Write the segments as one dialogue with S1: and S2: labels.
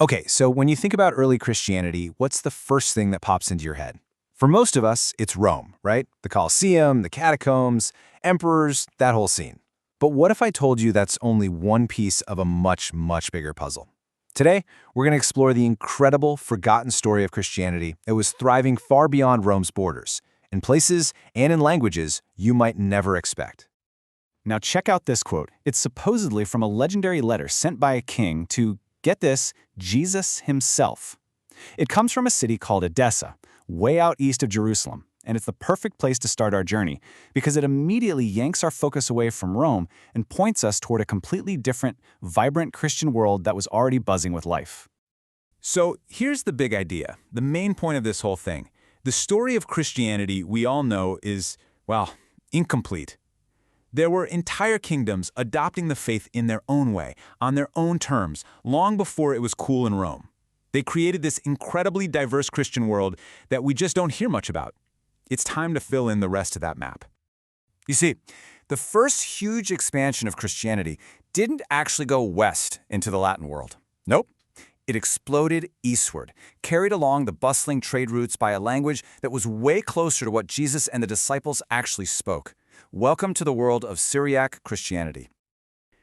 S1: Okay, so when you think about early Christianity, what's the first thing that pops into your head? For most of us, it's Rome, right? The Colosseum, the catacombs, emperors, that whole scene. But what if I told you that's only one piece of a much, much bigger puzzle? Today, we're going to explore the incredible, forgotten story of Christianity that was thriving far beyond Rome's borders, in places and in languages you might never expect.
S2: Now check out this quote. It's supposedly from a legendary letter sent by a king to, get this, Jesus himself. It comes from a city called Edessa, way out east of Jerusalem, and it's the perfect place to start our journey because it immediately yanks our focus away from Rome and points us toward a completely different, vibrant Christian world that was already buzzing with life.
S3: So here's the big idea, the main point of this whole thing. The story of Christianity we all know is, well, incomplete. There were entire kingdoms adopting the faith in their own way, on their own terms, long before it was cool in Rome. They created this incredibly diverse Christian world that we just don't hear much about. It's time to fill in the rest of that map.
S1: You see, the first huge expansion of Christianity didn't actually go west into the Latin world. Nope. It exploded eastward, carried along the bustling trade routes by a language that was way closer to what Jesus and the disciples actually spoke. Welcome to the world of Syriac Christianity.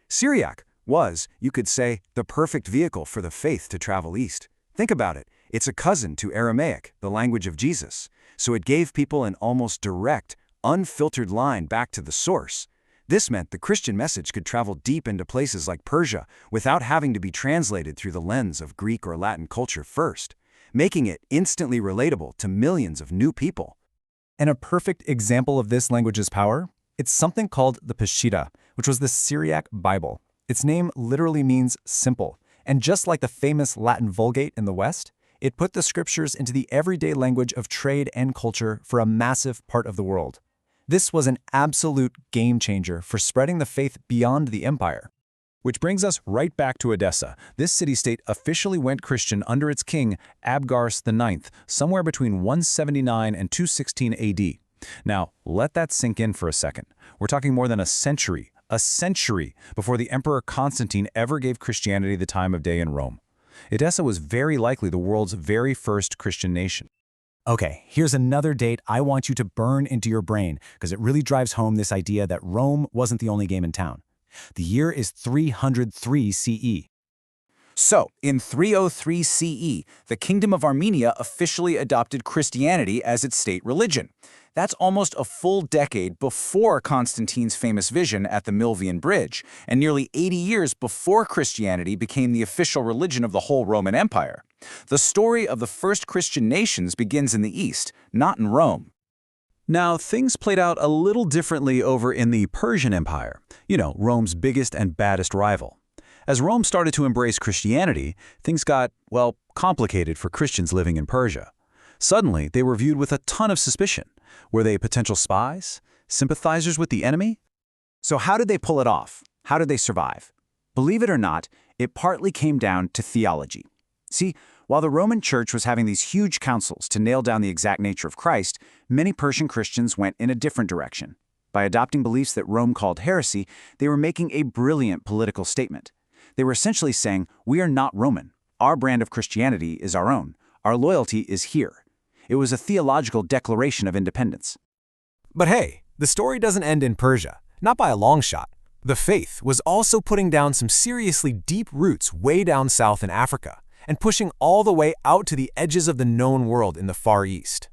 S1: Syriac was, you could say, the perfect vehicle for the faith to travel east. Think about it. It's a cousin to Aramaic, the language of Jesus. So it gave people an almost direct, unfiltered line back to the source. This meant the Christian message could travel deep into places like Persia without having to be translated through the lens of Greek or Latin culture first, making it instantly relatable to millions of new people.
S2: And a perfect example of this language's power? It's something called the Peshitta, which was the Syriac Bible. Its name literally means simple, and just like the famous Latin Vulgate in the West, it put the scriptures into the everyday language of trade and culture for a massive part of the world. This was an absolute game changer for spreading the faith beyond the empire.
S3: Which brings us right back to Edessa. This city-state officially went Christian under its king, Abgarus IX, somewhere between 179 and 216 AD. Now, let that sink in for a second. We're talking more than a century before the Emperor Constantine ever gave Christianity the time of day in Rome. Edessa was very likely the world's very first Christian nation.
S2: Okay, here's another date I want you to burn into your brain because it really drives home this idea that Rome wasn't the only game in town. The year is 303 CE.
S1: So, in 303 CE, the Kingdom of Armenia officially adopted Christianity as its state religion. That's almost a full decade before Constantine's famous vision at the Milvian Bridge, and nearly 80 years before Christianity became the official religion of the whole Roman Empire. The story of the first Christian nations begins in the East, not in Rome.
S3: Now, things played out a little differently over in the Persian Empire, Rome's biggest and baddest rival. As Rome started to embrace Christianity, things got, well, complicated for Christians living in Persia. Suddenly, they were viewed with a ton of suspicion. Were they potential spies? Sympathizers with the enemy?
S1: So how did they pull it off? How did they survive? Believe it or not, it partly came down to theology. See, while the Roman Church was having these huge councils to nail down the exact nature of Christ, many Persian Christians went in a different direction. By adopting beliefs that Rome called heresy, they were making a brilliant political statement. They were essentially saying, we are not Roman. Our brand of Christianity is our own. Our loyalty is here. It was a theological declaration of independence.
S4: But hey, the story doesn't end in Persia, not by a long shot. The faith was also putting down some seriously deep roots way down south in Africa and pushing all the way out to the edges of the known world in the Far East.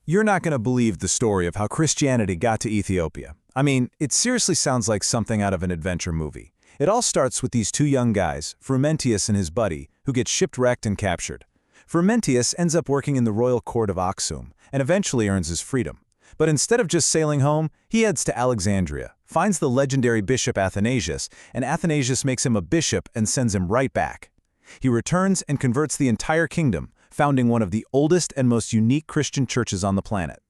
S3: You're not going to believe the story of how Christianity got to Ethiopia. I mean, it seriously sounds like something out of an adventure movie. It all starts with these two young guys, Frumentius and his buddy, who get shipwrecked and captured. Frumentius ends up working in the royal court of Aksum and eventually earns his freedom. But instead of just sailing home, he heads to Alexandria, finds the legendary bishop Athanasius, and Athanasius makes him a bishop and sends him right back. He returns and converts the entire kingdom, founding one of the oldest and most unique Christian churches on the planet.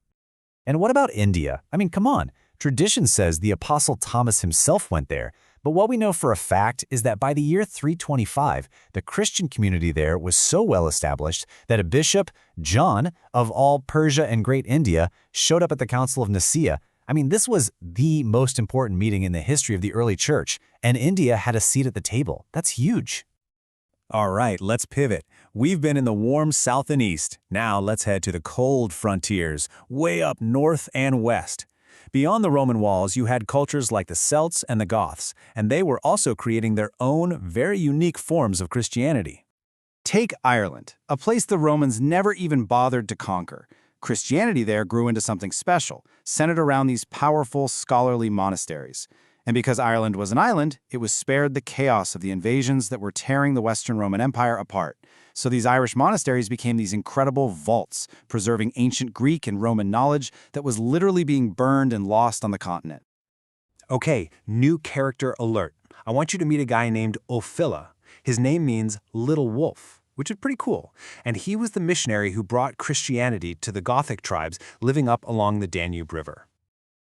S2: And what about India? I mean, come on. Tradition says the Apostle Thomas himself went there, but what we know for a fact is that by the year 325, the Christian community there was so well established that a bishop, John, of all Persia and Great India, showed up at the Council of Nicaea. I mean, this was the most important meeting in the history of the early church, and India had a seat at the table. That's huge.
S1: All right, let's pivot. We've been in the warm south and east. Now let's head to the cold frontiers, way up north and west. Beyond the Roman walls, you had cultures like the Celts and the Goths, and they were also creating their own, very unique forms of Christianity.
S5: Take Ireland, a place the Romans never even bothered to conquer. Christianity there grew into something special, centered around these powerful, scholarly monasteries. And because Ireland was an island, it was spared the chaos of the invasions that were tearing the Western Roman Empire apart. So these Irish monasteries became these incredible vaults, preserving ancient Greek and Roman knowledge that was literally being burned and lost on the continent.
S4: Okay, new character alert. I want you to meet a guy named Ophila. His name means little wolf, which is pretty cool. And he was the missionary who brought Christianity to the Gothic tribes living up along the Danube River.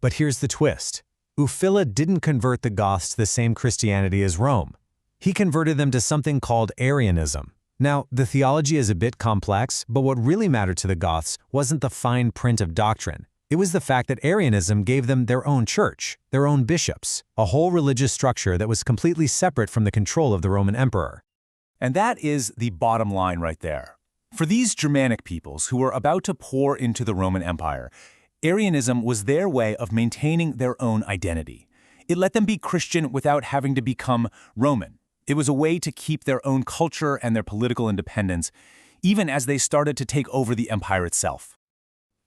S2: But here's the twist. Ophila didn't convert the Goths to the same Christianity as Rome. He converted them to something called Arianism. Now, the theology is a bit complex, but what really mattered to the Goths wasn't the fine print of doctrine. It was the fact that Arianism gave them their own church, their own bishops, a whole religious structure that was completely separate from the control of the Roman emperor.
S1: And that is the bottom line right there. For these Germanic peoples who were about to pour into the Roman Empire, Arianism was their way of maintaining their own identity. It let them be Christian without having to become Roman. It was a way to keep their own culture and their political independence, even as they started to take over the empire itself.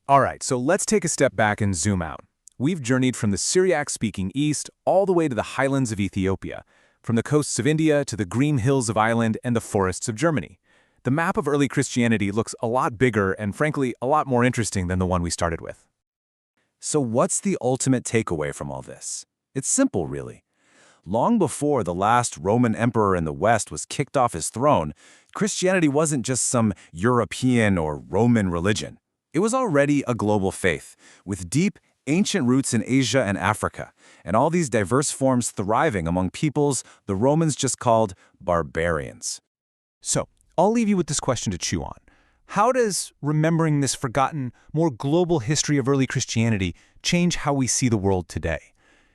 S1: All right, so let's take a step back and zoom out. We've journeyed from the Syriac-speaking east all the way to the highlands of Ethiopia, from the coasts of India to the green hills of Ireland and the forests of Germany. The map of early Christianity looks a lot bigger and, frankly, a lot more interesting than the one we started with. So what's the ultimate takeaway from all this? It's simple, really. Long before the last Roman emperor in the West was kicked off his throne, Christianity wasn't just some European or Roman religion. It was already a global faith, with deep, ancient roots in Asia and Africa, and all these diverse forms thriving among peoples the Romans just called barbarians. So, I'll leave you with this question to chew on. How does remembering this forgotten, more global history of early Christianity change how we see the world today?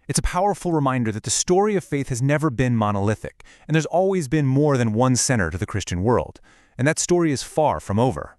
S1: It's a powerful reminder that the story of faith has never been monolithic, and there's always been more than one center to the Christian world, and that story is far from over.